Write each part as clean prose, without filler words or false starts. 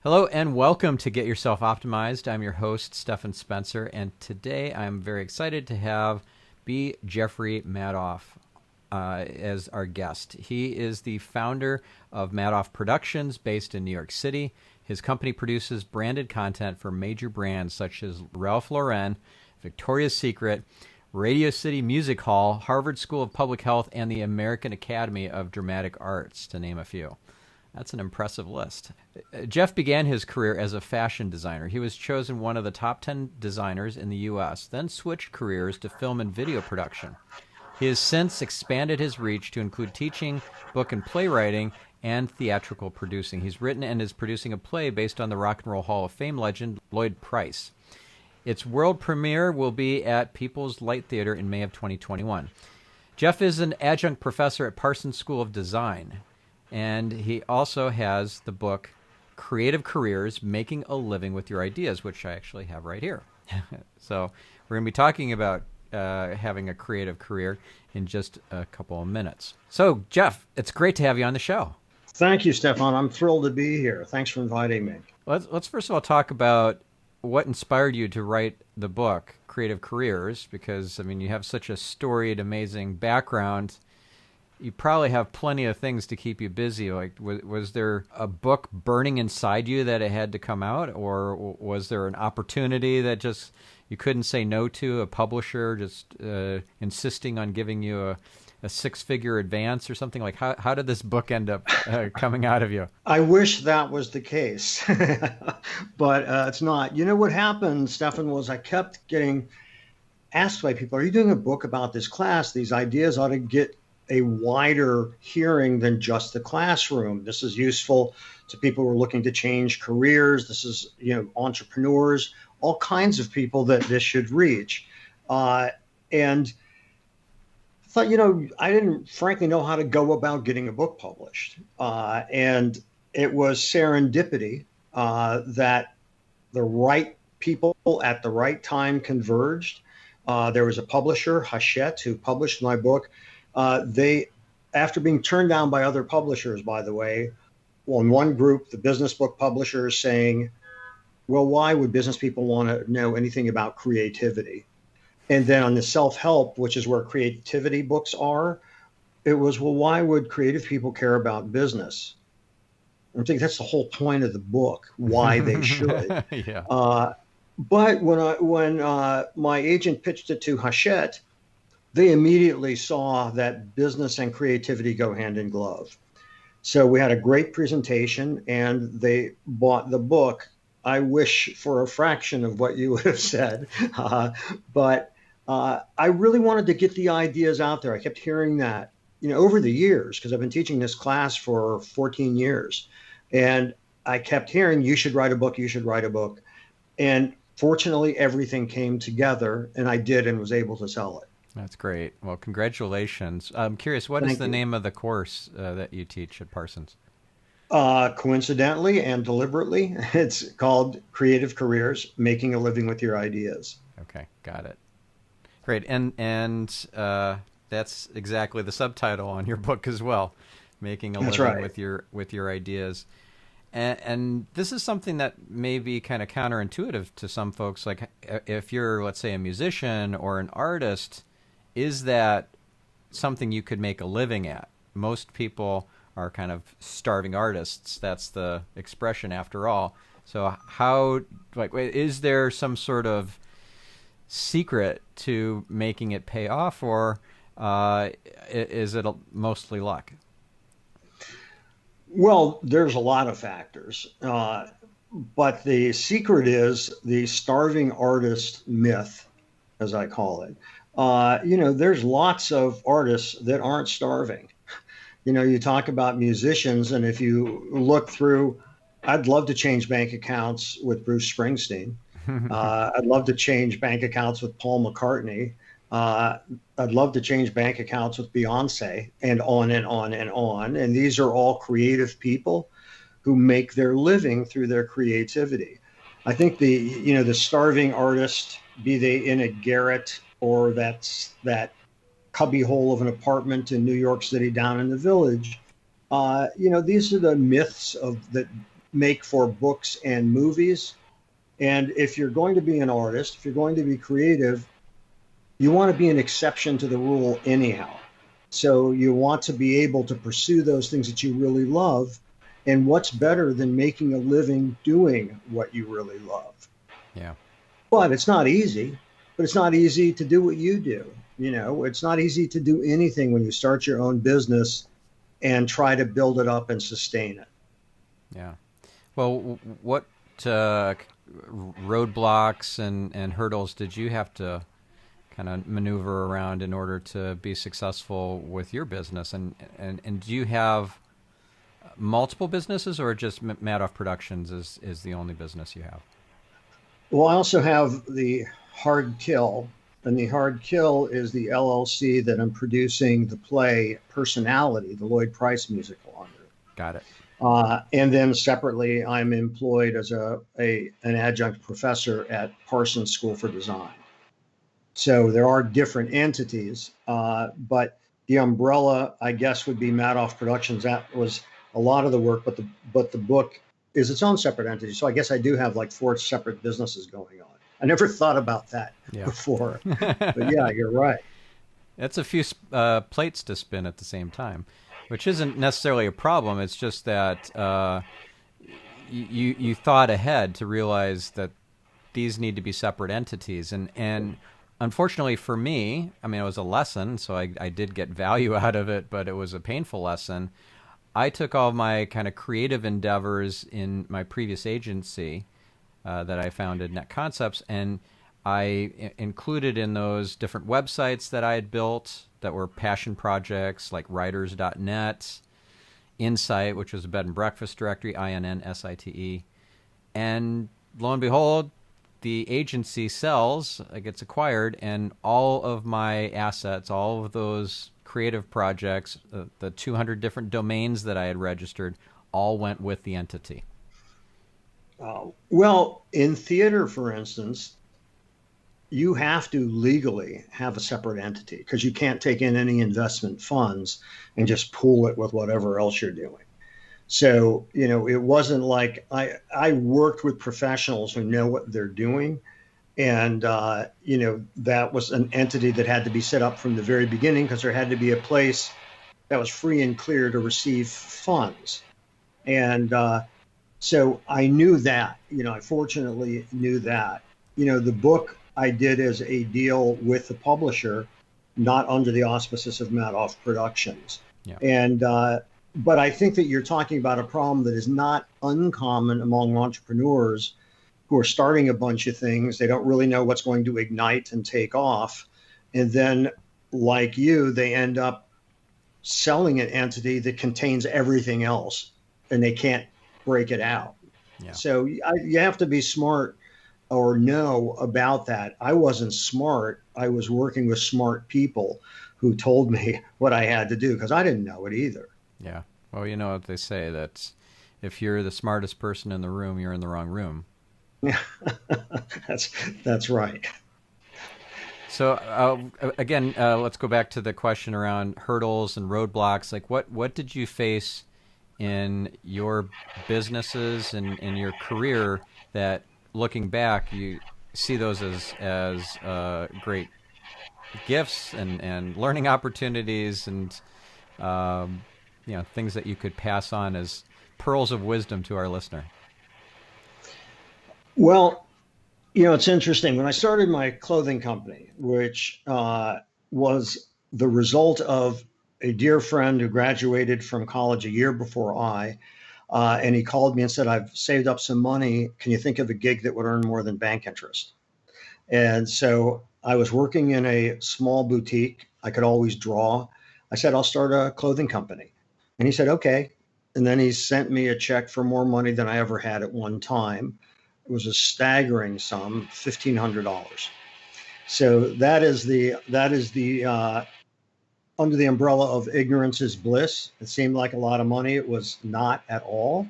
Hello and welcome to Get Yourself Optimized. I'm your host, Stephan Spencer, and today I'm very excited to have B. Jeffrey Madoff as our guest. He is the founder of Madoff Productions based in New York City. His company produces branded content for major brands such as Ralph Lauren, Victoria's Secret, Radio City Music Hall, Harvard School of Public Health, and the American Academy of Dramatic Arts, to name a few. That's an impressive list. Jeff began his career as a fashion designer. He was chosen one of the top 10 designers in the U.S., then switched careers to film and video production. He has since expanded his reach to include teaching, book and playwriting, and theatrical producing. He's written and is producing a play based on the Rock and Roll Hall of Fame legend Lloyd Price. Its world premiere will be at People's Light Theater in May of 2021. Jeff is an adjunct professor at Parsons School of Design. And he also has the book, Creative Careers, Making a Living with Your Ideas, which I actually have right here. So we're going to be talking about having a creative career in just a couple of minutes. So, Jeff, it's great to have you on the show. Thank you, Stephan. I'm thrilled to be here. Thanks for inviting me. Let's first of all talk about what inspired you to write the book, Creative Careers, because, I mean, you have such a storied, amazing background. You probably have plenty of things to keep you busy. Like, was there a book burning inside you that it had to come out, or was there an opportunity that just you couldn't say no to, a publisher just insisting on giving you a six-figure advance or something? Like, how did this book end up coming out of you? I wish that was the case, but it's not. You know what happened, Stephan, was I kept getting asked by people, are you doing a book about this class? These ideas ought to get a wider hearing than just the classroom. This is useful to people who are looking to change careers. This is, entrepreneurs, all kinds of people that this should reach. And I thought, I didn't frankly know how to go about getting a book published. And it was serendipity that the right people at the right time converged. There was a publisher, Hachette, who published my book. They, after being turned down by other publishers, by the way, in one group, the business book publishers saying, well, why would business people want to know anything about creativity? And then on the self-help, which is where creativity books are, it was, well, why would creative people care about business? I think that's the whole point of the book, why they should. Yeah. But when my agent pitched it to Hachette, they immediately saw that business and creativity go hand in glove. So we had a great presentation and they bought the book. I wish for a fraction of what you would have said, but I really wanted to get the ideas out there. I kept hearing that, over the years, because I've been teaching this class for 14 years. And I kept hearing, you should write a book, you should write a book. And fortunately, everything came together and I did and was able to sell it. That's great. Well, congratulations. I'm curious, what is the name of the course that you teach at Parsons? Coincidentally and deliberately, it's called Creative Careers, Making a Living with Your Ideas. Okay, got it. Great. And that's exactly the subtitle on your book as well, Making a Living with your Ideas. And this is something that may be kind of counterintuitive to some folks. Like, if you're, let's say, a musician or an artist, is that something you could make a living at? Most people are kind of starving artists. That's the expression after all. So is there some sort of secret to making it pay off, or is it mostly luck? Well, there's a lot of factors, but the secret is the starving artist myth, as I call it. There's lots of artists that aren't starving. You talk about musicians, and if you look through, I'd love to change bank accounts with Bruce Springsteen. I'd love to change bank accounts with Paul McCartney. I'd love to change bank accounts with Beyonce, and on and on and on. And these are all creative people who make their living through their creativity. I think the starving artist, be they in a garret or that cubbyhole of an apartment in New York City down in the Village, these are the myths that make for books and movies. And if you're going to be an artist, if you're going to be creative, you want to be an exception to the rule anyhow. So you want to be able to pursue those things that you really love. And what's better than making a living doing what you really love? Yeah. But it's not easy. But it's not easy to do what you do. You know, it's not easy to do anything when you start your own business and try to build it up and sustain it. Yeah. Well, what roadblocks and hurdles did you have to kind of maneuver around in order to be successful with your business? And do you have multiple businesses, or just Madoff Productions is the only business you have? Well, I also have the Hard Kill, and the Hard Kill is the LLC that I'm producing the play Personality, the Lloyd Price musical under. Got it. And then separately, I'm employed as an adjunct professor at Parsons School for Design. So there are different entities, but the umbrella, I guess, would be Madoff Productions. That was a lot of the work, but the book is its own separate entity. So I guess I do have like 4 separate businesses going on. I never thought about that before, but yeah, you're right. That's a few plates to spin at the same time, which isn't necessarily a problem. It's just that you thought ahead to realize that these need to be separate entities. And unfortunately for me, I mean, it was a lesson, so I did get value out of it, but it was a painful lesson. I took all my kind of creative endeavors in my previous agency that I founded, Net Concepts, and I included in those different websites that I had built that were passion projects like writers.net, Insight, which was a bed and breakfast directory, INNSITE. And lo and behold, the agency sells, gets acquired, and all of my assets, all of those creative projects, the 200 different domains that I had registered, all went with the entity. Well, in theater, for instance, you have to legally have a separate entity because you can't take in any investment funds and just pool it with whatever else you're doing. So, you know, it wasn't like I worked with professionals who know what they're doing. And, you know, that was an entity that had to be set up from the very beginning because there had to be a place that was free and clear to receive funds. And so I knew that, you know, I fortunately knew that. You know, the book I did as a deal with the publisher, not under the auspices of Madoff Productions. Yeah. And, but I think that you're talking about a problem that is not uncommon among entrepreneurs who are starting a bunch of things. They don't really know what's going to ignite and take off. And then, like you, they end up selling an entity that contains everything else and they can't break it out. Yeah. So you have to be smart or know about that. I wasn't smart. I was working with smart people who told me what I had to do because I didn't know it either. Yeah. Well, you know what they say, that if you're the smartest person in the room, you're in the wrong room. Yeah, that's right. So again, let's go back to the question around hurdles and roadblocks. Like, what did you face in your businesses and in your career that, looking back, you see those as great gifts and learning opportunities and you know, things that you could pass on as pearls of wisdom to our listener? Well, you know, it's interesting. When I started my clothing company, which was the result of a dear friend who graduated from college a year before and he called me and said, "I've saved up some money. Can you think of a gig that would earn more than bank interest?" And so I was working in a small boutique. I could always draw. I said, "I'll start a clothing company." And he said, "Okay." And then he sent me a check for more money than I ever had at one time. It was a staggering sum, $1,500. So that is the under the umbrella of ignorance is bliss. It seemed like a lot of money. It was not at all.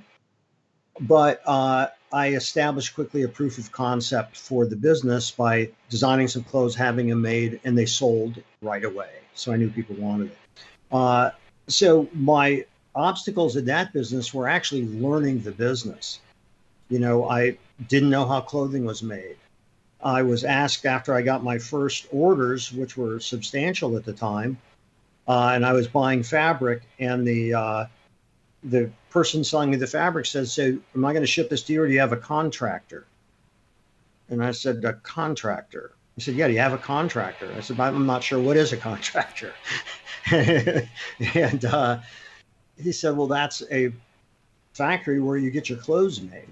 But I established quickly a proof of concept for the business by designing some clothes, having them made, and they sold right away. So I knew people wanted it. So my obstacles in that business were actually learning the business. I didn't know how clothing was made. I was asked after I got my first orders, which were substantial at the time, and I was buying fabric, and the person selling me the fabric says, "So, am I going to ship this to you, or do you have a contractor?" And I said, "A contractor." He said, "Yeah, do you have a contractor?" I said, "I'm not sure what is a contractor." And he said, "Well, that's a factory where you get your clothes made."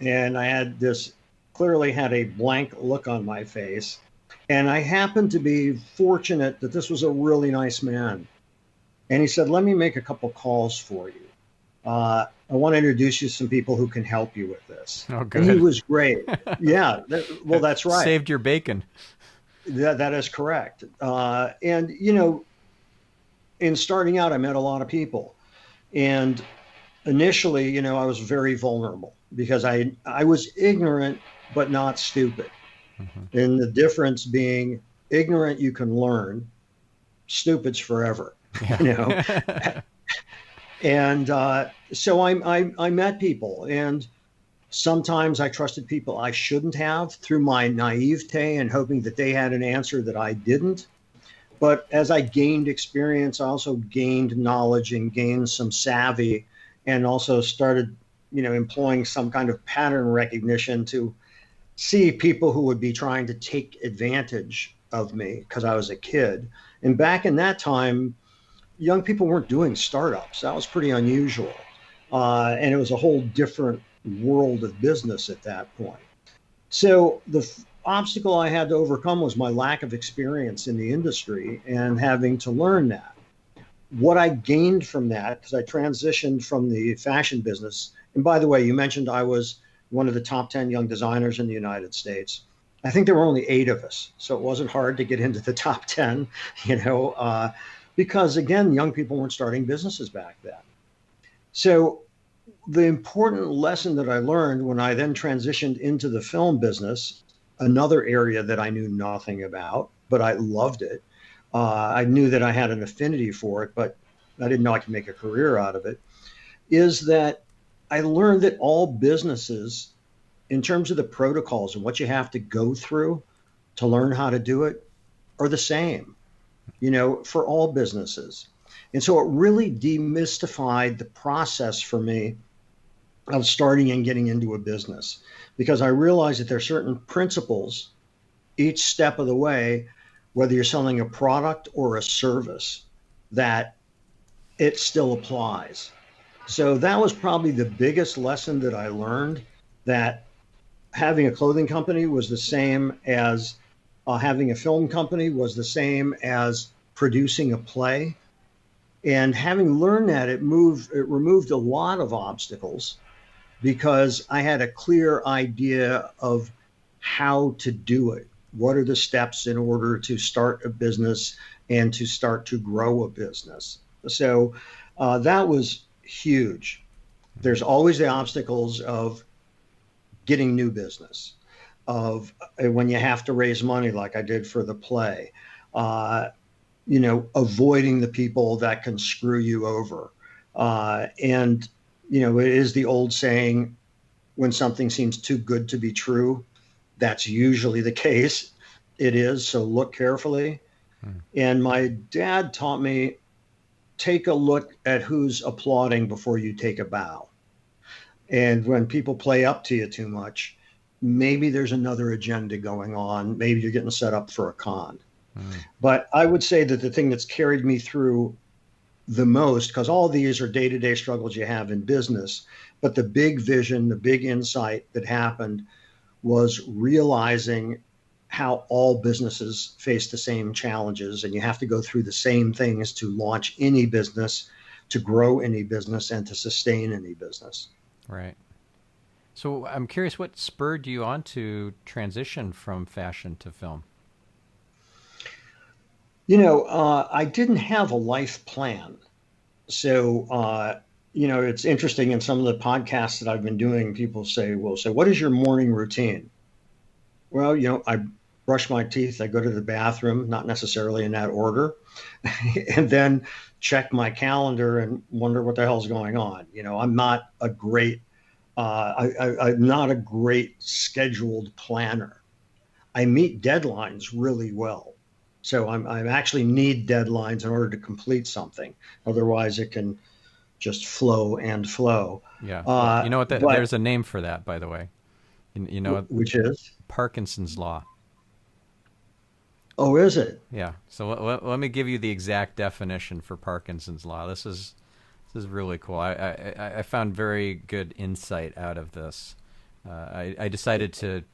And I clearly had a blank look on my face. And I happened to be fortunate that this was a really nice man. And he said, "Let me make a couple calls for you. I want to introduce you to some people who can help you with this." Oh, And he good. was great. Yeah, well, that's right. Saved your bacon. That is correct. And, in starting out, I met a lot of people. And initially, I was very vulnerable because I was ignorant, but not stupid. Mm-hmm. And the difference being ignorant, you can learn, stupid's forever, Yeah. And so I met people, and sometimes I trusted people I shouldn't have through my naivete and hoping that they had an answer that I didn't. But as I gained experience, I also gained knowledge and gained some savvy, and also started, employing some kind of pattern recognition to see people who would be trying to take advantage of me because I was a kid. And back in that time, young people weren't doing startups. That was pretty unusual. And it was a whole different world of business at that point. So the obstacle I had to overcome was my lack of experience in the industry and having to learn that. What I gained from that, because I transitioned from the fashion business, and by the way, you mentioned I was one of the top 10 young designers in the United States. I think there were only 8 of us, so it wasn't hard to get into the top 10, because again, young people weren't starting businesses back then. So the important lesson that I learned when I then transitioned into the film business, another area that I knew nothing about, but I loved it. I knew that I had an affinity for it, but I didn't know I could make a career out of it, is that I learned that all businesses, in terms of the protocols and what you have to go through to learn how to do it, are the same, for all businesses. And so it really demystified the process for me of starting and getting into a business, because I realized that there are certain principles each step of the way, whether you're selling a product or a service, that it still applies. So that was probably the biggest lesson that I learned, that having a clothing company was the same as having a film company, was the same as producing a play. And having learned that, it removed a lot of obstacles because I had a clear idea of how to do it. What are the steps in order to start a business and to start to grow a business? So that was huge. There's always the obstacles of getting new business, of when you have to raise money like I did for the play, avoiding the people that can screw you over. And it is the old saying, when something seems too good to be true, that's usually the case. It is. So look carefully. And my dad taught me, take a look at who's applauding before you take a bow. And when people play up to you too much, maybe there's another agenda going on. Maybe you're getting set up for a con. But I would say that the thing that's carried me through the most, because all these are day-to-day struggles you have in business, but the big vision, the big insight that happened was realizing how all businesses face the same challenges, and you have to go through the same things to launch any business, to grow any business, and to sustain any business. Right. So I'm curious, what spurred you on to transition from fashion to film? I didn't have a life plan. So, it's interesting in some of the podcasts that I've been doing, people say, well, so what is your morning routine? Well, I brush my teeth, I go to the bathroom, not necessarily in that order, and then check my calendar and wonder what the hell's going on. I'm not a great, I'm not a great scheduled planner. I meet deadlines really well. So I actually need deadlines in order to complete something. Otherwise, it can just flow and flow. Yeah. Well, you know what? But There's a name for that, by the way. You know, which is, Parkinson's law. oh, is it? Yeah. So let me give you the exact definition for Parkinson's law. This is really cool. I found very good insight out of this. I decided to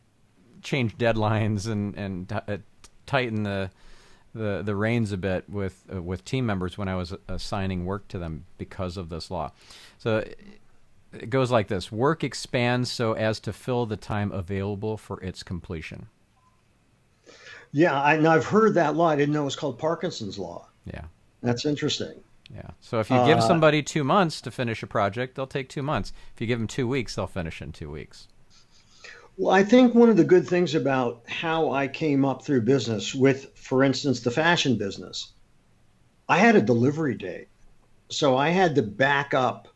change deadlines and tighten the reins a bit with team members when I was assigning work to them because of this law. So it goes like this: work expands so as to fill the time available for its completion. Yeah, I've heard that law. I didn't know it was called Parkinson's law. Yeah. That's interesting. Yeah. So if you give Uh, somebody 2 months to finish a project, they'll take 2 months. If you give them 2 weeks, they'll finish in 2 weeks. well, I think one of the good things about how I came up through business with, for instance, the fashion business, I had a delivery date. So I had to back up,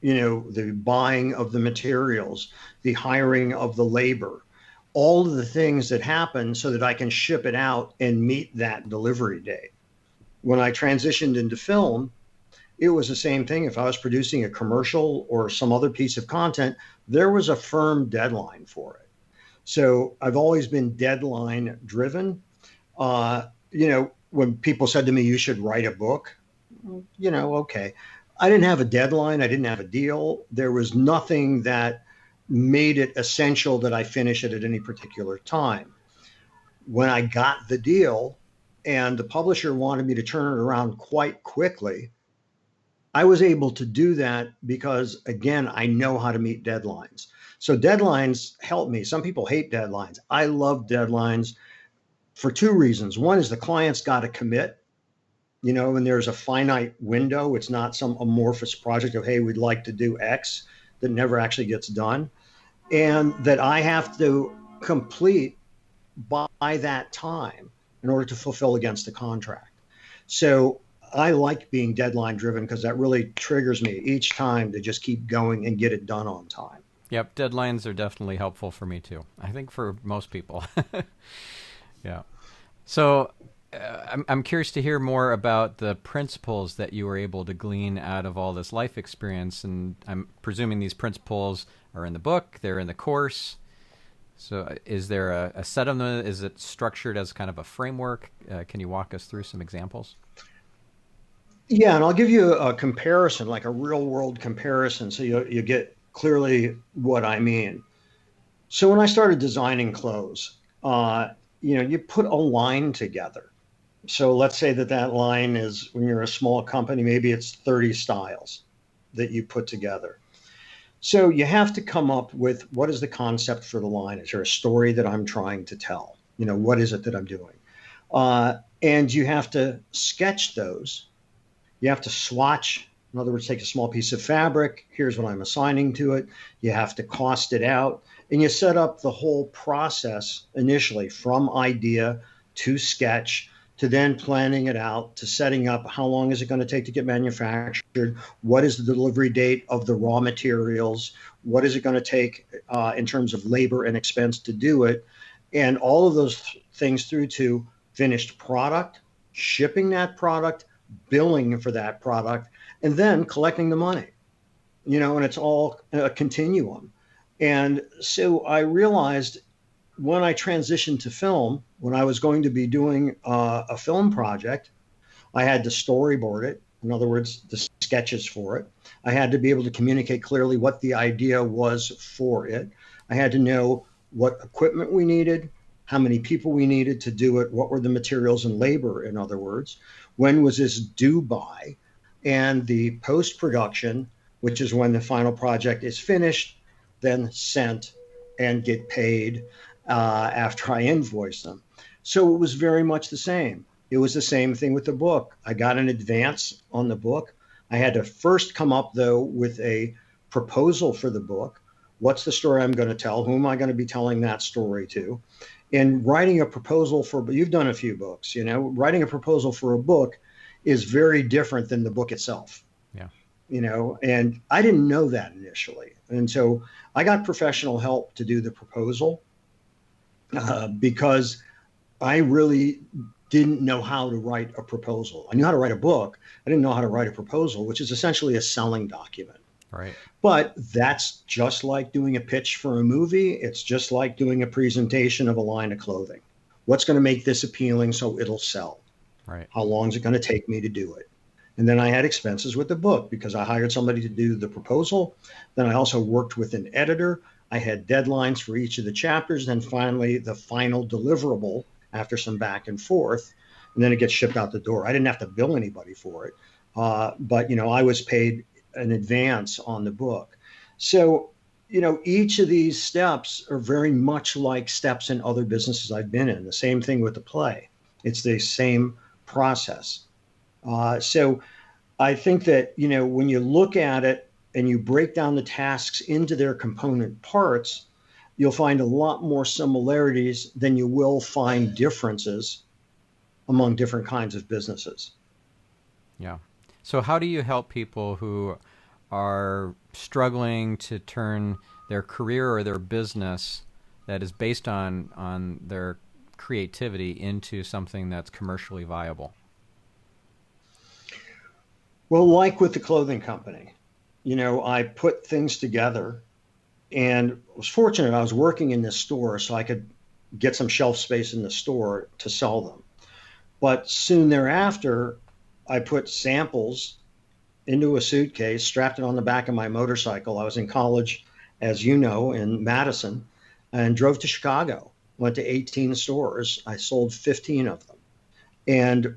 the buying of the materials, the hiring of the labor, all of the things that happen so that I can ship it out and meet that delivery date. When I transitioned into film, it was the same thing. If I was producing a commercial or some other piece of content, there was a firm deadline for it. So I've always been deadline driven. When people said to me, you should write a book, okay. I didn't have a deadline. I didn't have a deal. There was nothing that made it essential that I finish it at any particular time. When I got the deal and the publisher wanted me to turn it around quite quickly, I was able to do that because, again, I know how to meet deadlines. So deadlines help me. Some people hate deadlines. I love deadlines for two reasons. One is the client's got to commit, and there's a finite window. It's not some amorphous project of, hey, we'd like to do X that never actually gets done. And that I have to complete by that time in order to fulfill against the contract. So I like being deadline driven because that really triggers me each time to just keep going and get it done on time. Yep, deadlines are definitely helpful for me too. I think for most people. Yeah. So I'm curious to hear more about the principles that you were able to glean out of all this life experience, and I'm presuming these principles are in the book, they're in the course. So is there a set of them? Is it structured as kind of a framework? Can you walk us through some examples? Yeah, and I'll give you a comparison, like a real world comparison, so you get clearly what I mean. So when I started designing clothes, you put a line together. So let's say that line is, when you're a small company, maybe it's 30 styles that you put together. So you have to come up with, what is the concept for the line? Is there a story that I'm trying to tell? What is it that I'm doing? And you have to sketch those. You have to swatch. In other words, take a small piece of fabric. Here's what I'm assigning to it. You have to cost it out. And you set up the whole process initially, from idea to sketch, to then planning it out, to setting up how long is it going to take to get manufactured, what is the delivery date of the raw materials, what is it going to take in terms of labor and expense to do it, and all of those things through to finished product, shipping that product, billing for that product, and then collecting the money, and it's all a continuum. And so I realized when I transitioned to film, when I was going to be doing a film project, I had to storyboard it. In other words, the sketches for it. I had to be able to communicate clearly what the idea was for it. I had to know what equipment we needed, how many people we needed to do it, what were the materials and labor, in other words, when was this due by, and the post-production, which is when the final project is finished, then sent and get paid after I invoice them. So it was very much the same. It was the same thing with the book. I got an advance on the book. I had to first come up, though, with a proposal for the book. What's the story I'm going to tell? Who am I going to be telling that story to? And writing a proposal for, you've done a few books, writing a proposal for a book is very different than the book itself, Yeah. And I didn't know that initially. And so I got professional help to do the proposal because I really didn't know how to write a proposal. I knew how to write a book. I didn't know how to write a proposal, which is essentially a selling document. Right. But that's just like doing a pitch for a movie. It's just like doing a presentation of a line of clothing. What's going to make this appealing so it'll sell? Right. How long is it going to take me to do it? And then I had expenses with the book because I hired somebody to do the proposal. Then I also worked with an editor. I had deadlines for each of the chapters. Then finally, the final deliverable after some back and forth. And then it gets shipped out the door. I didn't have to bill anybody for it. But I was paid an advance on the book. So, each of these steps are very much like steps in other businesses I've been in. The same thing with the play. It's the same process. So I think that, when you look at it and you break down the tasks into their component parts, you'll find a lot more similarities than you will find differences among different kinds of businesses. Yeah. So how do you help people who are struggling to turn their career or their business that is based on their creativity into something that's commercially viable? Well, like with the clothing company, I put things together and was fortunate. I was working in this store so I could get some shelf space in the store to sell them. But soon thereafter, I put samples into a suitcase, strapped it on the back of my motorcycle. I was in college, as you know, in Madison, and drove to Chicago. Went to 18 stores. I sold 15 of them. And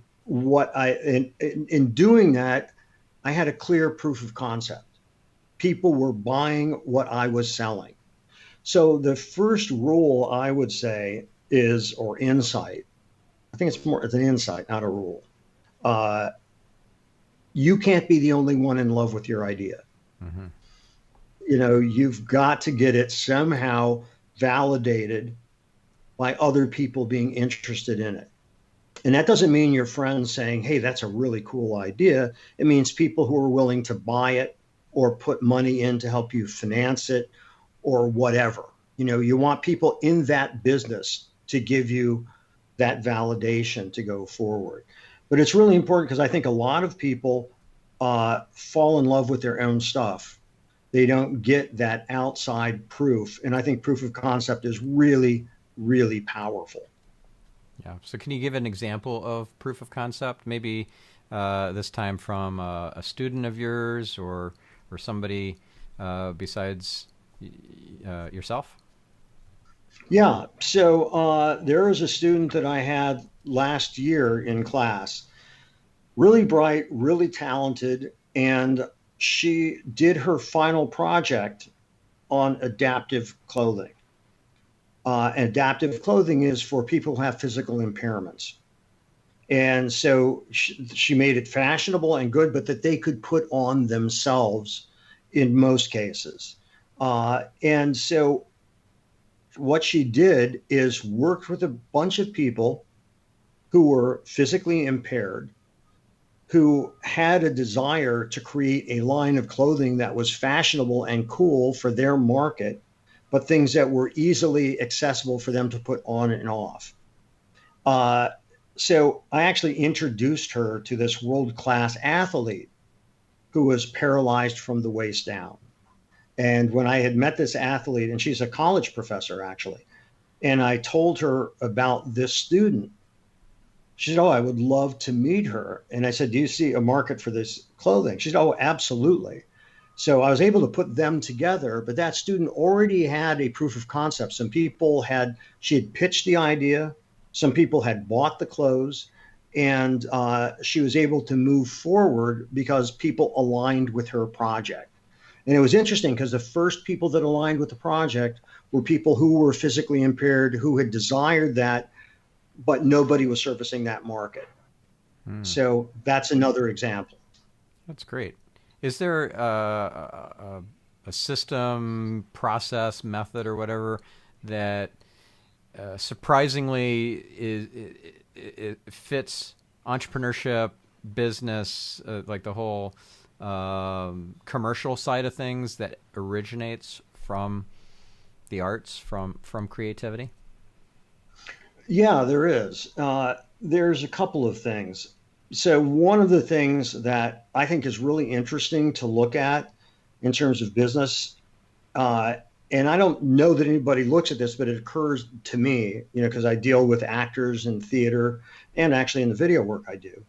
in doing that, I had a clear proof of concept. People were buying what I was selling. So the first rule I would say is, or insight, I think it's an insight, not a rule. Uh, you can't be the only one in love with your idea. Mm-hmm. You've got to get it somehow validated by other people being interested in it. And that doesn't mean your friends saying, hey, that's a really cool idea. It means people who are willing to buy it or put money in to help you finance it or whatever. You want people in that business to give you that validation to go forward. But it's really important because I think a lot of people fall in love with their own stuff. They don't get that outside proof. And I think proof of concept is really, really powerful. Yeah. So can you give an example of proof of concept? Maybe this time from a student of yours or somebody besides yourself? Yeah. So there is a student that I had last year in class, really bright, really talented, and she did her final project on adaptive clothing. Adaptive clothing is for people who have physical impairments. And so she made it fashionable and good, but that they could put on themselves in most cases. And so what she did is worked with a bunch of people who were physically impaired, who had a desire to create a line of clothing that was fashionable and cool for their market, but things that were easily accessible for them to put on and off. Uh, so I actually introduced her to this world-class athlete who was paralyzed from the waist down. And when I had met this athlete, and she's a college professor actually, and I told her about this student, she said, oh, I would love to meet her. And I said, do you see a market for this clothing? She said, oh, absolutely. So I was able to put them together, but that student already had a proof of concept. She had pitched the idea, some people had bought the clothes, and she was able to move forward because people aligned with her project. And it was interesting because the first people that aligned with the project were people who were physically impaired, who had desired that, but nobody was servicing that market. Hmm. So that's another example. That's great. Is there a system, process, method, or whatever that surprisingly it fits entrepreneurship, business, like the whole commercial side of things that originates from the arts, from creativity? Yeah, there is. There's a couple of things. So, one of the things that I think is really interesting to look at in terms of business, uh, and I don't know that anybody looks at this, but it occurs to me, because I deal with actors in theater and actually in the video work I do,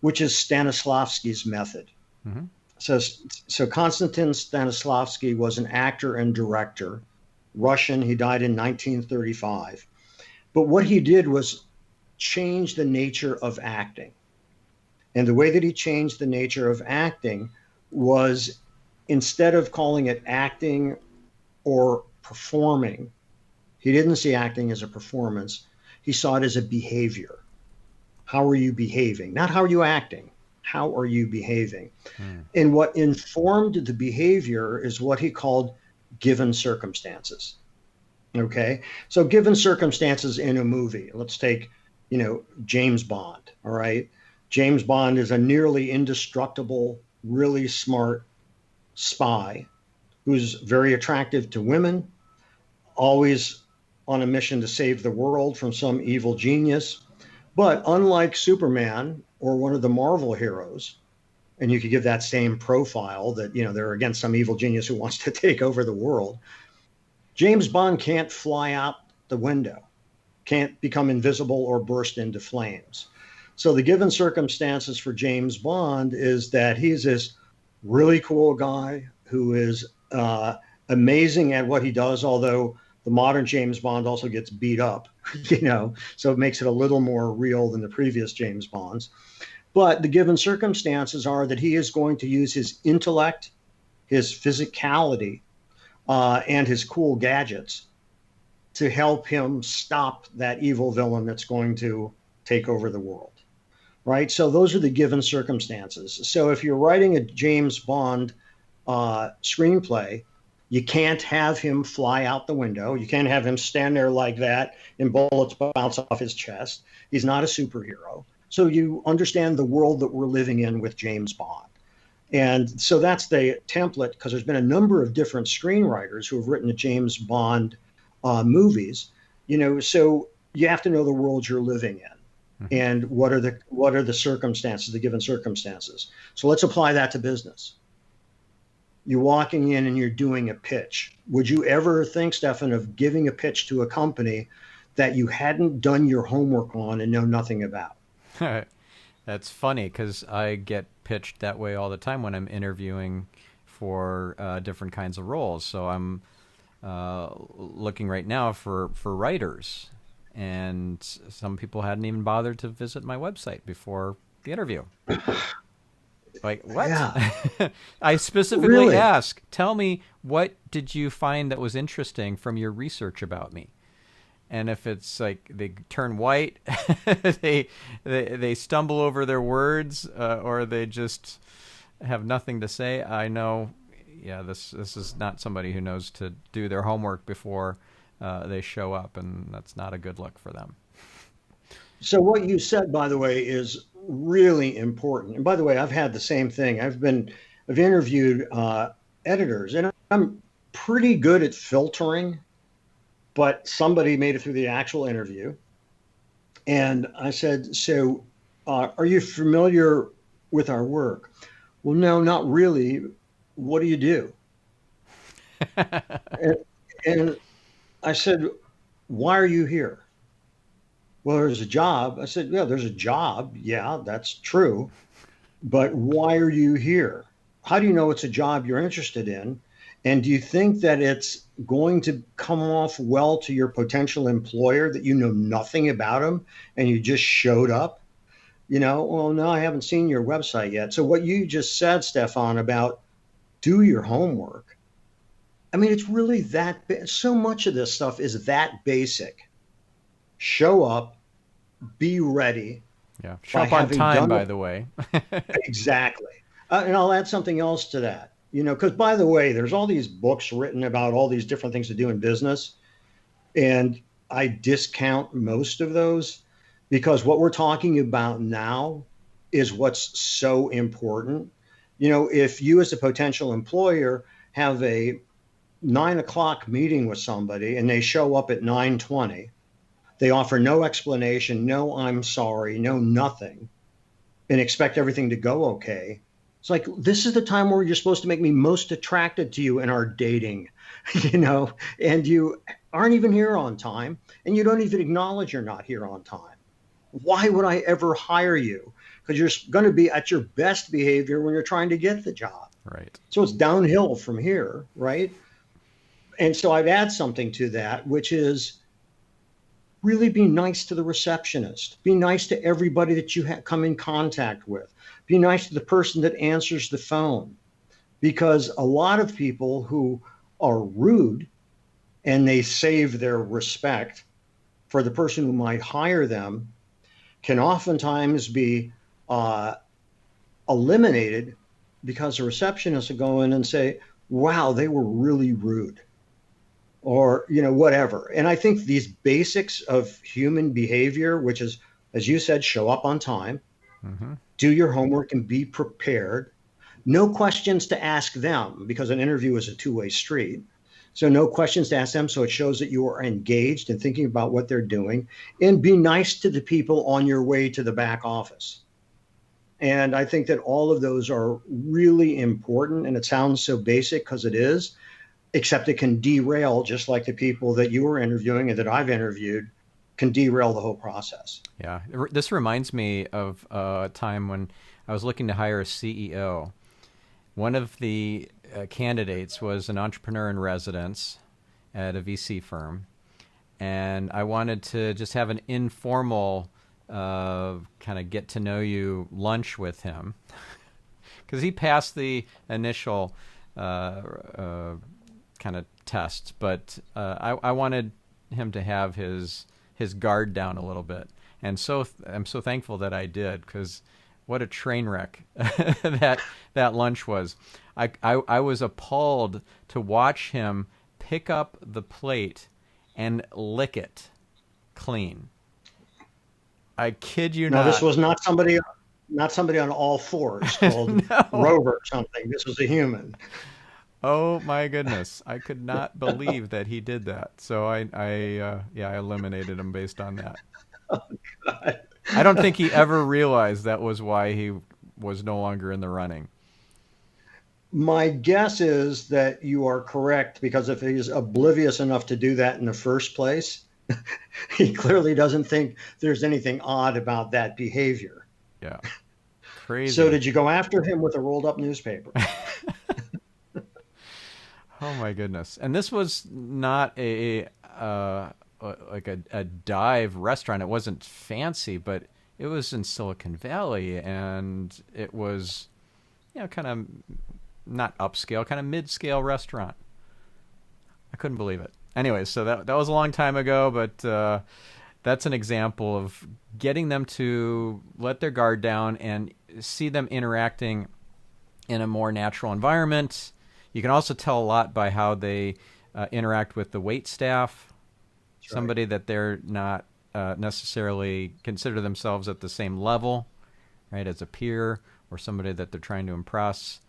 which is Stanislavsky's method. Mm-hmm. So, so Konstantin Stanislavsky was an actor and director, Russian. He died in 1935. But what he did was change the nature of acting. And the way that he changed the nature of acting was, instead of calling it acting or performing, he didn't see acting as a performance. He saw it as a behavior. How are you behaving? Not how are you acting. How are you behaving? Mm. And what informed the behavior is what he called given circumstances. Okay. So, given circumstances in a movie, let's take, James Bond. All right. James Bond is a nearly indestructible, really smart spy who's very attractive to women, always on a mission to save the world from some evil genius. But unlike Superman or one of the Marvel heroes, and you could give that same profile that, they're against some evil genius who wants to take over the world, James Bond can't fly out the window, can't become invisible or burst into flames. So the given circumstances for James Bond is that he's this really cool guy who is amazing at what he does, although the modern James Bond also gets beat up, so it makes it a little more real than the previous James Bonds. But the given circumstances are that he is going to use his intellect, his physicality, and his cool gadgets to help him stop that evil villain that's going to take over the world. Right. So those are the given circumstances. So if you're writing a James Bond screenplay, you can't have him fly out the window. You can't have him stand there like that and bullets bounce off his chest. He's not a superhero. So you understand the world that we're living in with James Bond. And so that's the template, because there's been a number of different screenwriters who have written the James Bond movies, so you have to know the world you're living in, Mm-hmm. and what are the circumstances, the given circumstances. So let's apply that to business. You're walking in and you're doing a pitch. Would you ever think, Stephan, of giving a pitch to a company that you hadn't done your homework on and know nothing about? That's funny because I get pitched that way all the time when I'm interviewing for different kinds of roles. So I'm looking right now for writers, and some people hadn't even bothered to visit my website before the interview. Like, what? Yeah. I specifically Really? ask, tell me, what did you find that was interesting from your research about me? And if it's like they turn white, they stumble over their words, or they just have nothing to say, I know, yeah, this is not somebody who knows to do their homework before they show up, and that's not a good look for them. So what you said, by the way, is really important. And by the way, I've had the same thing. I've interviewed editors, and I'm pretty good at filtering, but somebody made it through the actual interview. And I said, so are you familiar with our work? Well, no, not really. What do you do? And, and I said, why are you here? Well, there's a job. I said, yeah, there's a job. Yeah, that's true. But why are you here? How do you know it's a job you're interested in? And do you think that it's going to come off well to your potential employer that you know nothing about them and you just showed up? Well, no, I haven't seen your website yet. So what you just said, Stephan, about do your homework. I mean, it's really so much of this stuff is that basic. Show up, be ready. Yeah, show up on time, by the way. Exactly. And I'll add something else to that, because by the way, there's all these books written about all these different things to do in business. And I discount most of those because what we're talking about now is what's so important. If you as a potential employer have a 9 o'clock meeting with somebody and they show up at 9:20, they offer no explanation, no I'm sorry, no nothing, and expect everything to go okay. It's like, this is the time where you're supposed to make me most attracted to you in our dating, and you aren't even here on time, and you don't even acknowledge you're not here on time. Why would I ever hire you? Because you're going to be at your best behavior when you're trying to get the job. Right. So it's downhill from here, right? And so I'd add something to that, which is really be nice to the receptionist. Be nice to everybody that you come in contact with. Be nice to the person that answers the phone. Because a lot of people who are rude and they save their respect for the person who might hire them can oftentimes be eliminated because the receptionist will go in and say, wow, they were really rude, or whatever. And I think these basics of human behavior, which is, as you said, show up on time, do your homework and be prepared. No questions to ask them, because an interview is a two-way street. So no questions to ask them, so it shows that you are engaged and thinking about what they're doing. And be nice to the people on your way to the back office. And I think that all of those are really important. And it sounds so basic because it is, except it can derail, just like the people that you were interviewing and that I've interviewed can derail the whole process. Yeah. This reminds me of a time when I was looking to hire a CEO. One of the candidates was an entrepreneur in residence at a VC firm, and I wanted to just have an informal kind of get to know you lunch with him because he passed the initial kind of tests, but I wanted him to have his guard down a little bit, and so I'm so thankful that I did, because what a train wreck that lunch was. I was appalled to watch him pick up the plate and lick it clean. I kid you not. Now, this was not somebody on all fours called No. Rover or something. This was a human. Oh my goodness! I could not believe that he did that. So I eliminated him based on that. Oh, God. I don't think he ever realized that was why he was no longer in the running. My guess is that you are correct, because if he's oblivious enough to do that in the first place, he clearly doesn't think there's anything odd about that behavior. Yeah. Crazy. So did you go after him with a rolled up newspaper? Oh my goodness. And this was not a dive restaurant. It wasn't fancy, but it was in Silicon Valley, and it was, kind of not upscale, kind of mid-scale restaurant. I couldn't believe it. Anyways, so that was a long time ago, but that's an example of getting them to let their guard down and see them interacting in a more natural environment. You can also tell a lot by how they interact with the wait staff. That's somebody right. That they're not necessarily consider themselves at the same level, right, as a peer, or somebody that they're trying to impress.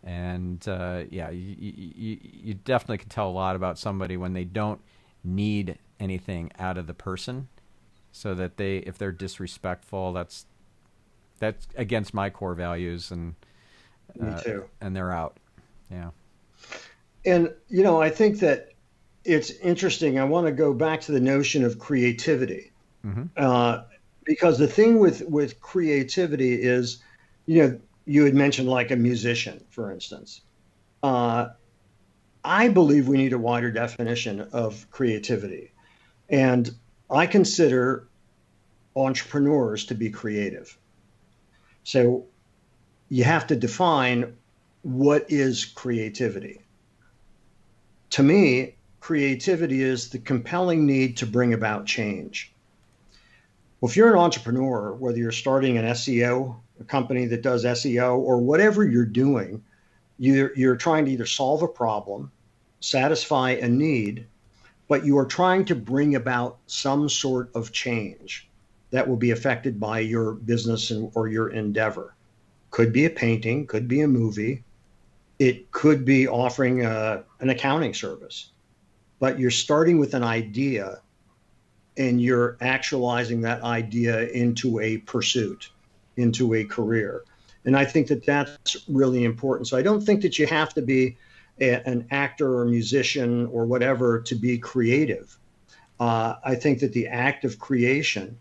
And you definitely can tell a lot about somebody when they don't need anything out of the person, so that if they're disrespectful, that's against my core values, and me too. And they're out. Yeah. And I think that it's interesting. I want to go back to the notion of creativity, because the thing with creativity is, you had mentioned like a musician, for instance. I believe we need a wider definition of creativity. And I consider entrepreneurs to be creative. So you have to define what is creativity. To me, creativity is the compelling need to bring about change. Well, if you're an entrepreneur, whether you're starting an SEO, a company that does SEO, or whatever you're doing, you're trying to either solve a problem, satisfy a need, but you are trying to bring about some sort of change that will be affected by your business or your endeavor. Could be a painting, could be a movie, it could be offering an accounting service, but you're starting with an idea and you're actualizing that idea into a pursuit, into a career. And I think that that's really important. So I don't think that you have to be an actor or musician or whatever to be creative. I think that the act of creation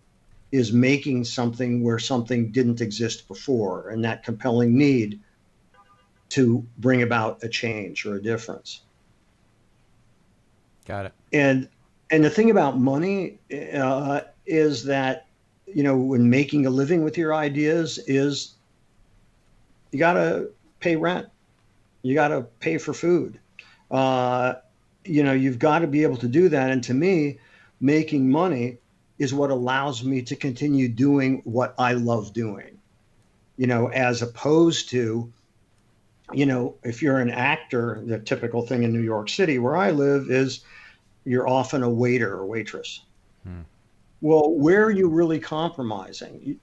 is making something where something didn't exist before, and that compelling need to bring about a change or a difference. Got it. And the thing about money is that, when making a living with your ideas is you got to pay rent, you got to pay for food. Uh, you've got to be able to do that. And to me, making money is what allows me to continue doing what I love doing, as opposed to, if you're an actor, the typical thing in New York City where I live is you're often a waiter or waitress. Hmm. Well, where are you really compromising?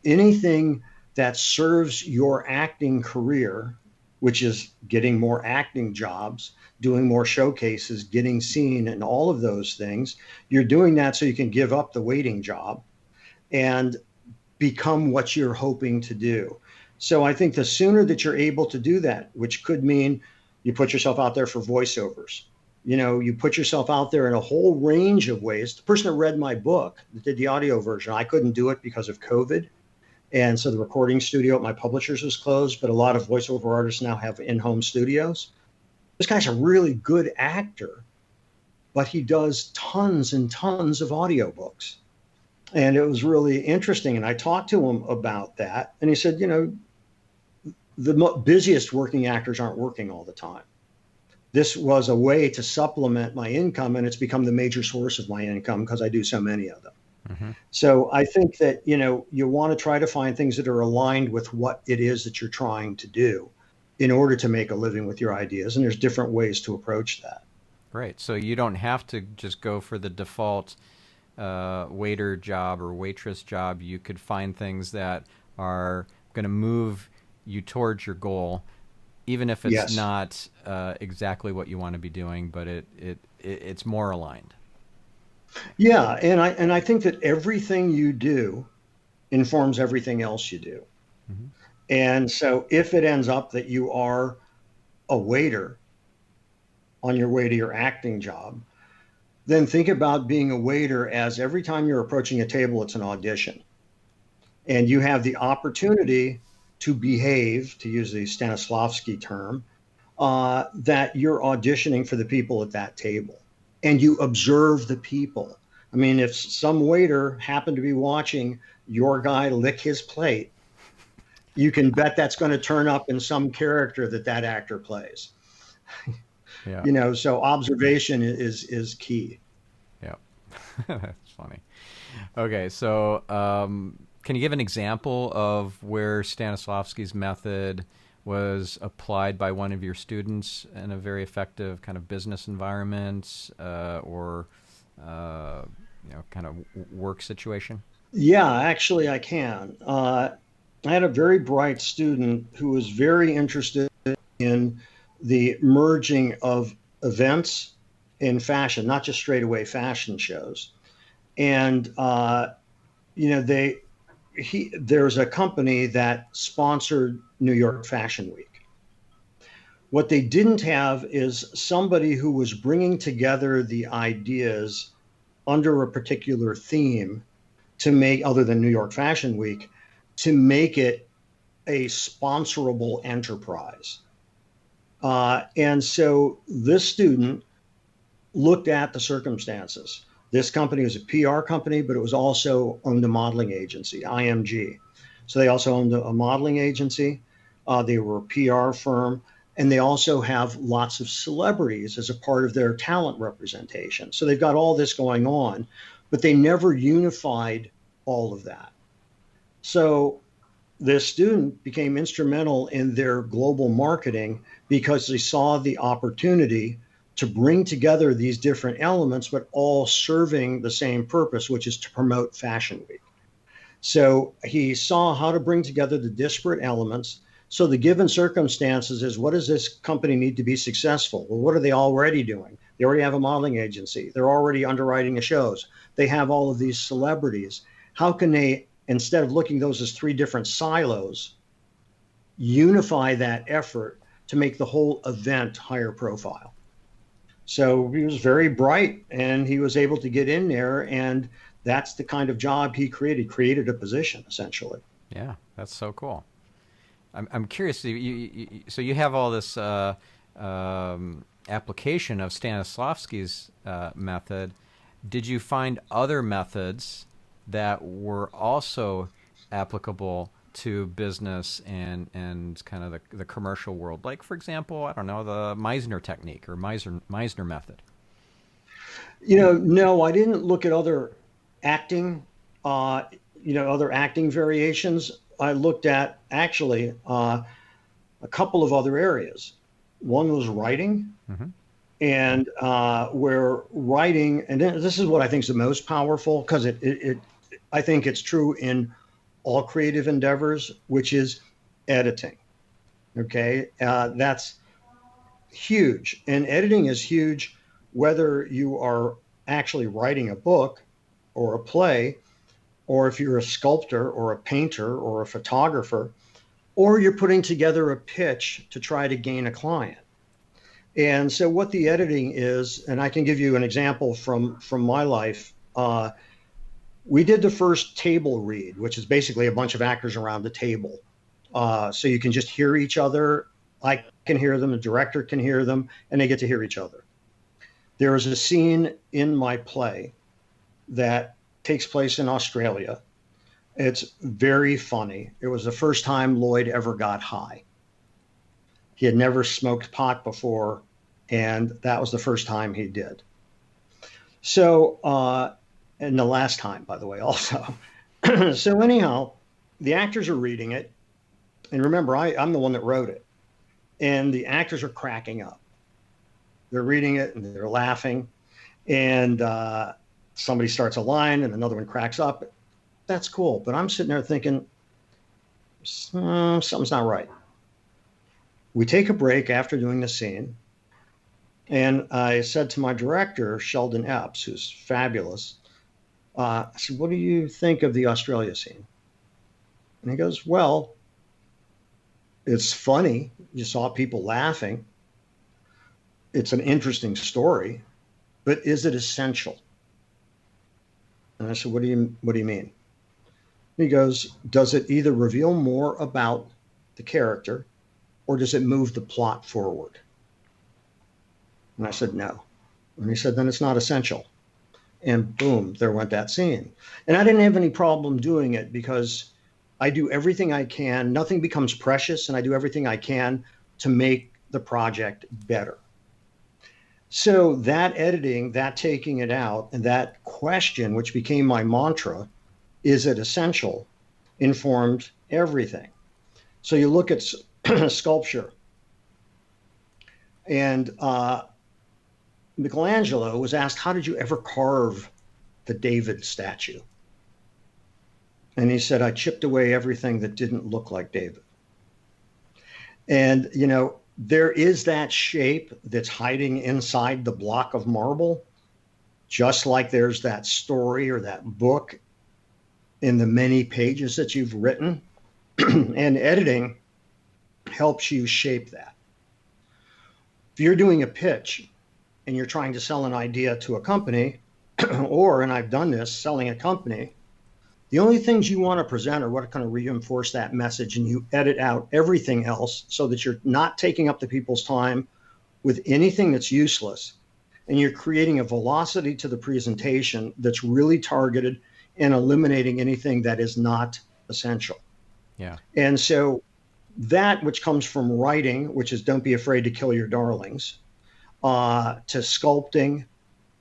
Anything that serves your acting career, which is getting more acting jobs, doing more showcases, getting seen, and all of those things, you're doing that so you can give up the waiting job and become what you're hoping to do. So I think the sooner that you're able to do that, which could mean you put yourself out there for voiceovers, you put yourself out there in a whole range of ways. The person that read my book, that did the audio version, I couldn't do it because of COVID. And so the recording studio at my publishers was closed, but a lot of voiceover artists now have in-home studios. This guy's a really good actor, but he does tons and tons of audiobooks. And it was really interesting. And I talked to him about that. And he said, the busiest working actors aren't working all the time. This was a way to supplement my income, and it's become the major source of my income because I do so many of them. Mm-hmm. So I think that, you want to try to find things that are aligned with what it is that you're trying to do in order to make a living with your ideas. And there's different ways to approach that. Right. So you don't have to just go for the default waiter job or waitress job. You could find things that are going to move you towards your goal, even if it's Yes. not exactly what you want to be doing, but it's more aligned. Yeah, and I think that everything you do informs everything else you do. Mm-hmm. And so if it ends up that you are a waiter on your way to your acting job, then think about being a waiter as every time you're approaching a table, it's an audition. And you have the opportunity to behave, to use the Stanislavsky term, that you're auditioning for the people at that table. And you observe the people. I mean, if some waiter happened to be watching your guy lick his plate, you can bet that's going to turn up in some character that actor plays. Yeah. So observation is key. Yeah. That's funny. Okay, so can you give an example of where Stanislavsky's method was applied by one of your students in a very effective kind of business environment or kind of work situation? Yeah, actually I can. I had a very bright student who was very interested in the merging of events in fashion, not just straightaway fashion shows. And there's a company that sponsored New York Fashion Week. What they didn't have is somebody who was bringing together the ideas under a particular theme to make, other than New York Fashion Week, to make it a sponsorable enterprise. And so this student looked at the circumstances. This company was a PR company, but it was also owned a modeling agency, IMG. So they also owned a modeling agency. They were a PR firm, and they also have lots of celebrities as a part of their talent representation. So they've got all this going on, but they never unified all of that. So this student became instrumental in their global marketing because they saw the opportunity to bring together these different elements, but all serving the same purpose, which is to promote Fashion Week. So he saw how to bring together the disparate elements. So the given circumstances is, what does this company need to be successful? Well, what are they already doing? They already have a modeling agency. They're already underwriting the shows. They have all of these celebrities. How can they, instead of looking those as three different silos, unify that effort to make the whole event higher profile? So he was very bright, and he was able to get in there, and that's the kind of job he created a position, essentially. Yeah, that's so cool. I'm curious. So you have all this application of Stanislavsky's method. Did you find other methods that were also applicable to business and kind of the commercial world? Like, for example, I don't know, the Meisner technique or Meisner method. No, I didn't look at other acting, uh, other acting variations. I looked at actually a couple of other areas. One was writing, Mm-hmm. and where writing, and this is what I think is the most powerful, because I think it's true in all creative endeavors, which is editing. Okay, that's huge, and editing is huge, whether you are actually writing a book or a play, or if you're a sculptor or a painter or a photographer, or you're putting together a pitch to try to gain a client. And so, what the editing is, and I can give you an example from my life. We did the first table read, which is basically a bunch of actors around the table, so you can just hear each other. I can hear them, the director can hear them, and they get to hear each other. There is a scene in my play that takes place in Australia. It's very funny. It was the first time Lloyd ever got high. He had never smoked pot before, and that was the first time he did. So, and the last time, by the way, also. So, anyhow, the actors are reading it. And remember, I'm the one that wrote it. And the actors are cracking up. They're reading it and they're laughing. And somebody starts a line and another one cracks up. That's cool. But I'm sitting there thinking, something's not right. We take a break after doing the scene. And I said to my director, Sheldon Epps, who's fabulous, I said, what do you think of the Australia scene? And he goes, well, it's funny. You saw people laughing. It's an interesting story, but is it essential? And I said, what do you mean? He goes, does it either reveal more about the character or does it move the plot forward? And I said, no. And he said, then it's not essential. And boom, there went that scene. And I didn't have any problem doing it because I do everything I can. Nothing becomes precious, and I do everything I can to make the project better. So that editing, that taking it out, and that question, which became my mantra, is it essential, informed everything. So you look at sculpture, and Michelangelo was asked, how did you ever carve the David statue? And he said, I chipped away everything that didn't look like David. And, there is that shape that's hiding inside the block of marble, just like there's that story or that book in the many pages that you've written. And editing helps you shape that. If you're doing a pitch and you're trying to sell an idea to a company, or, and I've done this, selling a company, the only things you want to present are what are going to reinforce that message, and you edit out everything else so that you're not taking up the people's time with anything that's useless, and you're creating a velocity to the presentation that's really targeted and eliminating anything that is not essential. Yeah. And so that, which comes from writing, which is don't be afraid to kill your darlings, to sculpting,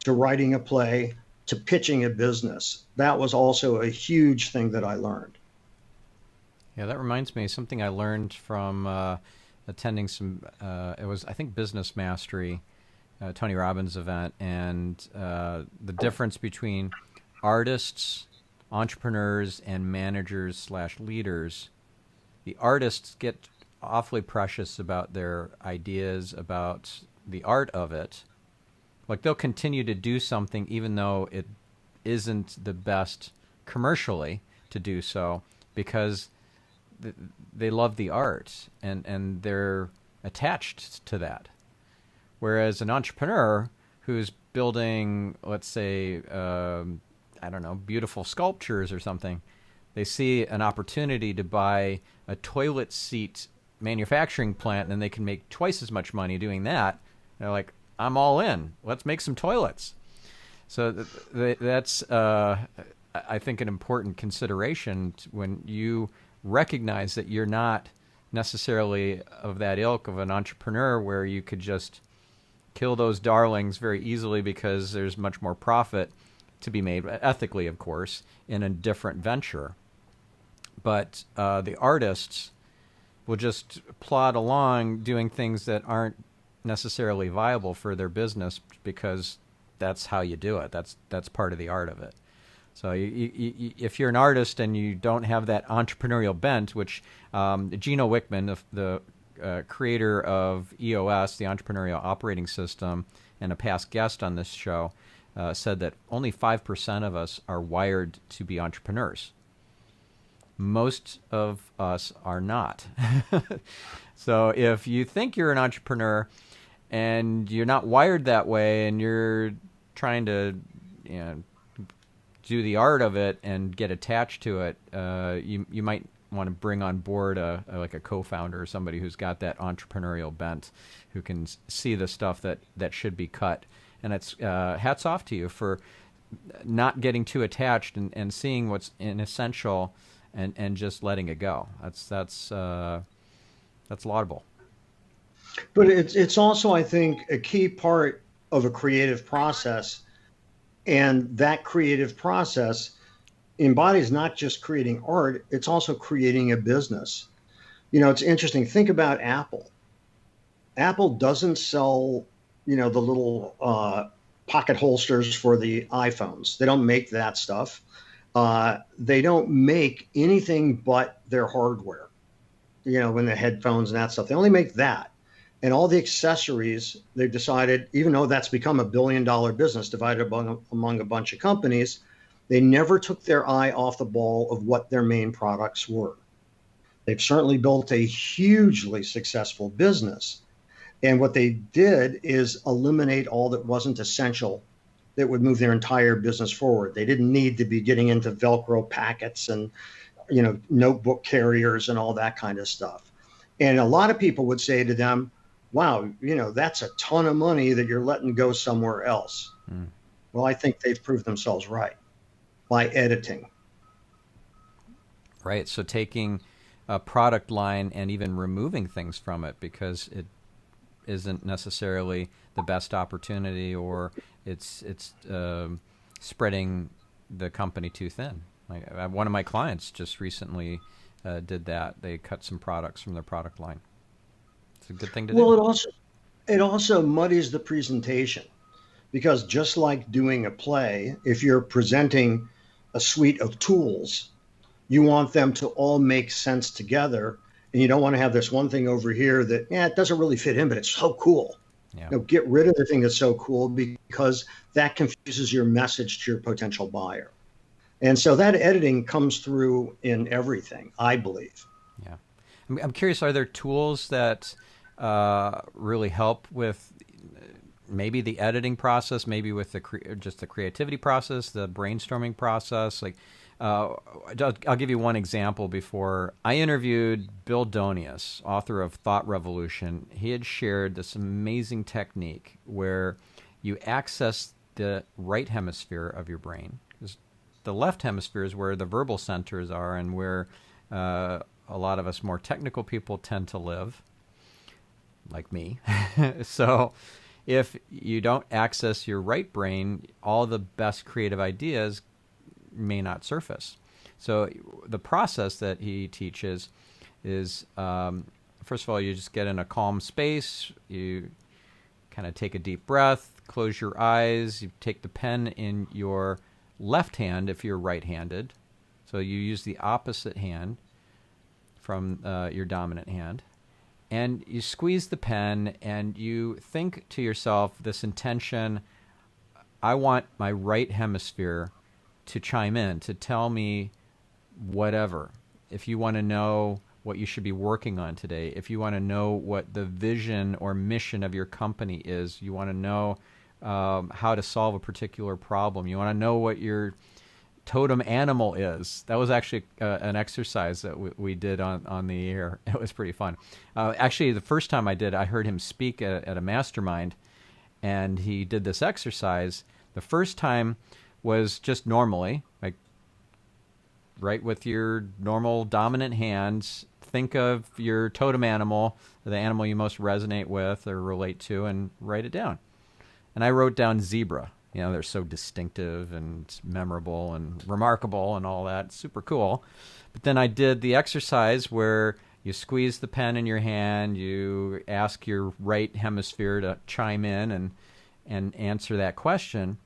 to writing a play, to pitching a business. That was also a huge thing that I learned. Yeah, that reminds me of something I learned from attending some, it was, I think, Business Mastery Tony Robbins event, and the difference between artists, entrepreneurs, and managers slash leaders. The artists get awfully precious about their ideas, about the art of it. Like they'll continue to do something even though it isn't the best commercially to do so, because they love the art and they're attached to that. Whereas an entrepreneur who's building, let's say, I don't know, beautiful sculptures or something, they see an opportunity to buy a toilet seat manufacturing plant and they can make twice as much money doing that. They're like, I'm all in. Let's make some toilets. So that's, I think, an important consideration when you recognize that you're not necessarily of that ilk of an entrepreneur where you could just kill those darlings very easily because there's much more profit to be made, ethically, of course, in a different venture. But the artists will just plod along doing things that aren't necessarily viable for their business because that's how you do it. That's part of the art of it. So if you're an artist and you don't have that entrepreneurial bent, which Gino Wickman, the creator of EOS, the Entrepreneurial Operating System, and a past guest on this show, said that only 5% of us are wired to be entrepreneurs. Most of us are not. So if you think you're an entrepreneur and you're not wired that way and you're trying to do the art of it and get attached to it, you might want to bring on board like a co-founder or somebody who's got that entrepreneurial bent, who can see the stuff that should be cut. And it's hats off to you for not getting too attached and seeing what's inessential and just letting it go. That's laudable. But it's also, I think, a key part of a creative process, and that creative process embodies not just creating art, it's also creating a business. It's interesting. Think about Apple. Apple doesn't sell, the little pocket holsters for the iPhones. They don't make that stuff. They don't make anything but their hardware, when the headphones and that stuff. They only make that. And all the accessories, they've decided, even though that's become $1 billion business divided among a bunch of companies, they never took their eye off the ball of what their main products were. They've certainly built a hugely successful business. And what they did is eliminate all that wasn't essential that would move their entire business forward. They didn't need to be getting into Velcro packets and, notebook carriers and all that kind of stuff. And a lot of people would say to them, wow, that's a ton of money that you're letting go somewhere else. Well, I think they've proved themselves right by editing. Right. So taking a product line and even removing things from it because it isn't necessarily the best opportunity, or it's spreading the company too thin. Like one of my clients just recently did that. They cut some products from their product line. It's a good thing to do. Well, it also muddies the presentation, because just like doing a play, if you're presenting a suite of tools, you want them to all make sense together, and you don't want to have this one thing over here that it doesn't really fit in, but it's so cool. Yeah. Get rid of the thing that's so cool, because that confuses your message to your potential buyer. And so that editing comes through in everything, I believe. Yeah. I'm curious, are there tools that really help with maybe the editing process, maybe with just the creativity process, the brainstorming process? Like, I'll give you one example. Before I interviewed Bill Donius, author of Thought Revolution, he had shared this amazing technique where you access the right hemisphere of your brain. The left hemisphere is where the verbal centers are and where a lot of us more technical people tend to live, like me. So if you don't access your right brain, all the best creative ideas may not surface. So the process that he teaches is, first of all, you just get in a calm space, you kind of take a deep breath, close your eyes. You take the pen in your left hand if you're right-handed. So you use the opposite hand from your dominant hand. And you squeeze the pen and you think to yourself this intention, I want my right hemisphere to chime in, to tell me whatever. If you want to know what you should be working on today, if you want to know what the vision or mission of your company is, you want to know how to solve a particular problem, you want to know what your totem animal is. That was actually an exercise that we did on the air. It was pretty fun. Actually, the first time I did, I heard him speak at a mastermind, and he did this exercise. The first time was just normally, like right with your normal dominant hands, think of your totem animal, the animal you most resonate with or relate to, and write it down. And I wrote down zebra. You know, they're so distinctive and memorable and remarkable and all that. Super cool. But then I did the exercise where you squeeze the pen in your hand, you ask your right hemisphere to chime in and answer that question,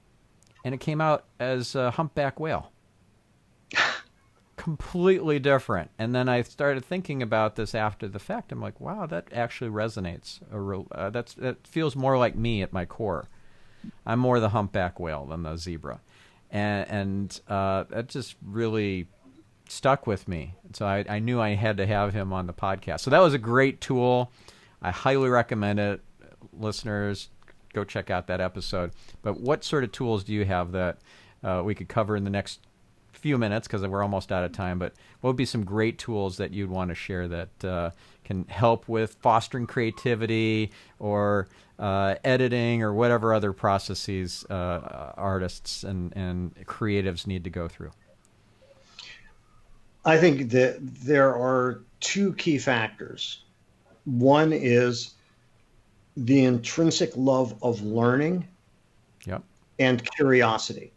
and it came out as a humpback whale. Completely different. And then I started thinking about this after the fact. I'm like, wow, that actually resonates. That feels more like me at my core. I'm more the humpback whale than the zebra. And that just really stuck with me. So I knew I had to have him on the podcast. So that was a great tool. I highly recommend it. Listeners, go check out that episode. But what sort of tools do you have that we could cover in the next few minutes, because we're almost out of time, but what would be some great tools that you'd want to share that can help with fostering creativity or editing or whatever other processes artists and creatives need to go through? I think that there are two key factors. One is the intrinsic love of learning. Yep. And curiosity.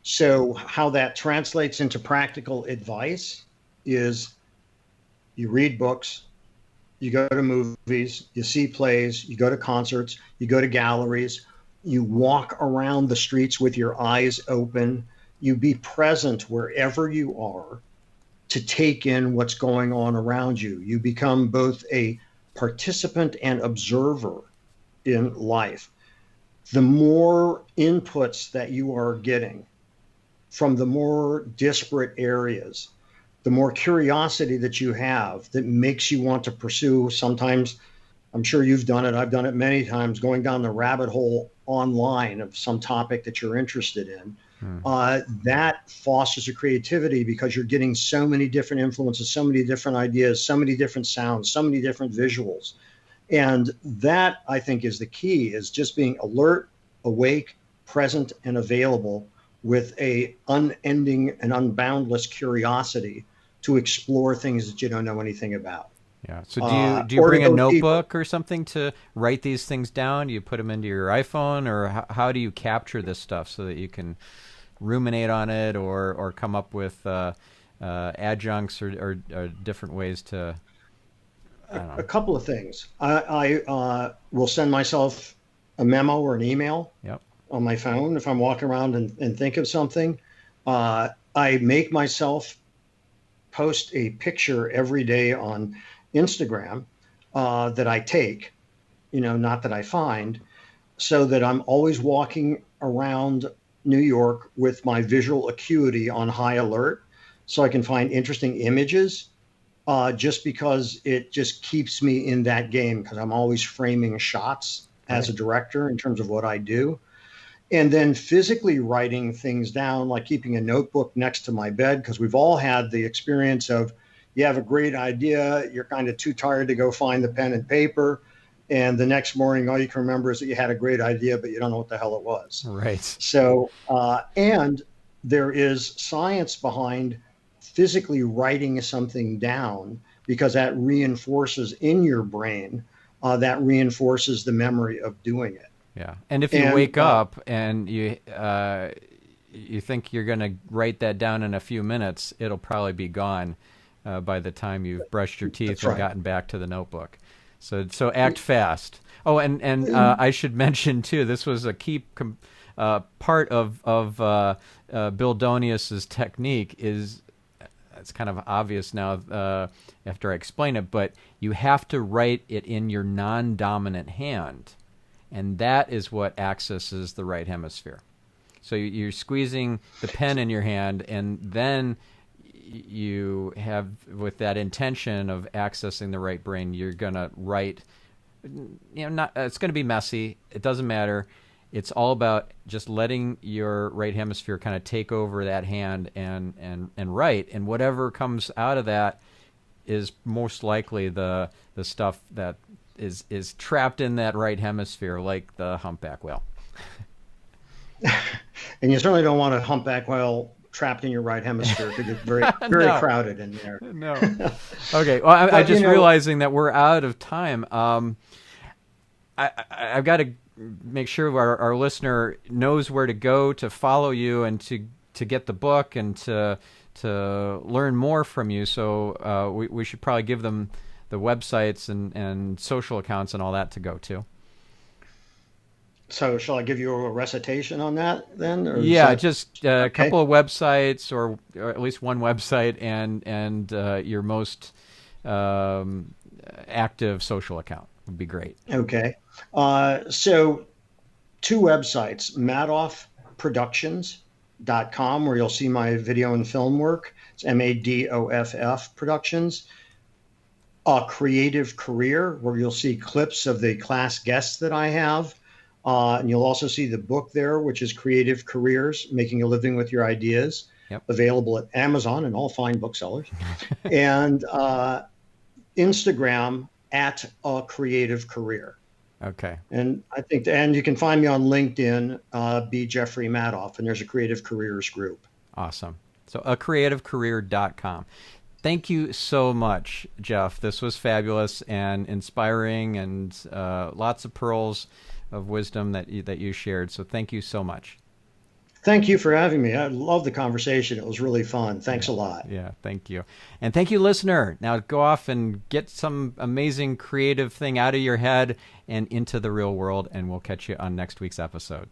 So how that translates into practical advice is you read books, you go to movies, you see plays, you go to concerts, you go to galleries, you walk around the streets with your eyes open, you be present wherever you are to take in what's going on around you. You become both a participant and observer in life. The more inputs that you are getting from the more disparate areas, the more curiosity that you have that makes you want to pursue. Sometimes, I'm sure you've done it, I've done it many times, going down the rabbit hole online of some topic that you're interested in. That fosters a creativity because you're getting so many different influences, so many different ideas, so many different sounds, so many different visuals. And that, I think, is the key, is just being alert, awake, present, and available with a unending and unboundless curiosity to explore things that you don't know anything about. Yeah. So do you bring a notebook or something to write these things down? Do you put them into your iPhone, or how do you capture this stuff so that you can ruminate on it or come up with adjuncts or different ways to, I don't know. A couple of things. I will send myself a memo or an email. Yep. On my phone if I'm walking around and think of something. I make myself post a picture every day on Instagram that I take, not that I find, so that I'm always walking around New York with my visual acuity on high alert so I can find interesting images, just because it just keeps me in that game, because I'm always framing shots as a director in terms of what I do. And then physically writing things down, like keeping a notebook next to my bed, because we've all had the experience of you have a great idea, you're kind of too tired to go find the pen and paper, and the next morning all you can remember is that you had a great idea, but you don't know what the hell it was. Right. So, and there is science behind physically writing something down, because that reinforces in your brain, that reinforces the memory of doing it. Yeah, and if you wake up and you think you're going to write that down in a few minutes, it'll probably be gone by the time you've brushed your teeth and gotten back to the notebook. So act fast. Oh, and I should mention too. This was a key part of Bill Donius's technique. It's kind of obvious now after I explain it, but you have to write it in your non-dominant hand, and that is what accesses the right hemisphere. So you're squeezing the pen in your hand, and then you have, with that intention of accessing the right brain, you're going to write. It's going to be messy. It doesn't matter. It's all about just letting your right hemisphere kind of take over that hand and write. And whatever comes out of that is most likely the stuff that is trapped in that right hemisphere, like the humpback whale. And you certainly don't want a humpback whale trapped in your right hemisphere. It could get very No. crowded in there. No. Okay. Well, I just realizing that we're out of time. I've got to make sure our listener knows where to go to follow you and to get the book and to learn more from you. So we should probably give them the websites and social accounts and all that to go to. So shall I give you a recitation on that then? Or yeah, just a couple of websites, or at least one website, and your most active social account would be great. Okay. So 2 websites, madoffproductions.com, where you'll see my video and film work. It's MADOFF Productions. Creative Career, where you'll see clips of the class guests that I have. And you'll also see the book there, which is Creative Careers, Making a Living with Your Ideas, available at Amazon and all fine booksellers. And Instagram at A Creative Career. Okay. And I think, and you can find me on LinkedIn, B. Jeffrey Madoff, and there's a Creative Careers group. Awesome. So acreativecareer.com. Thank you so much, Jeff. This was fabulous and inspiring, and lots of pearls of wisdom that you shared. So thank you so much. Thank you for having me. I love the conversation. It was really fun. Thanks a lot. Yeah, thank you. And thank you, listener. Now go off and get some amazing creative thing out of your head and into the real world, and we'll catch you on next week's episode.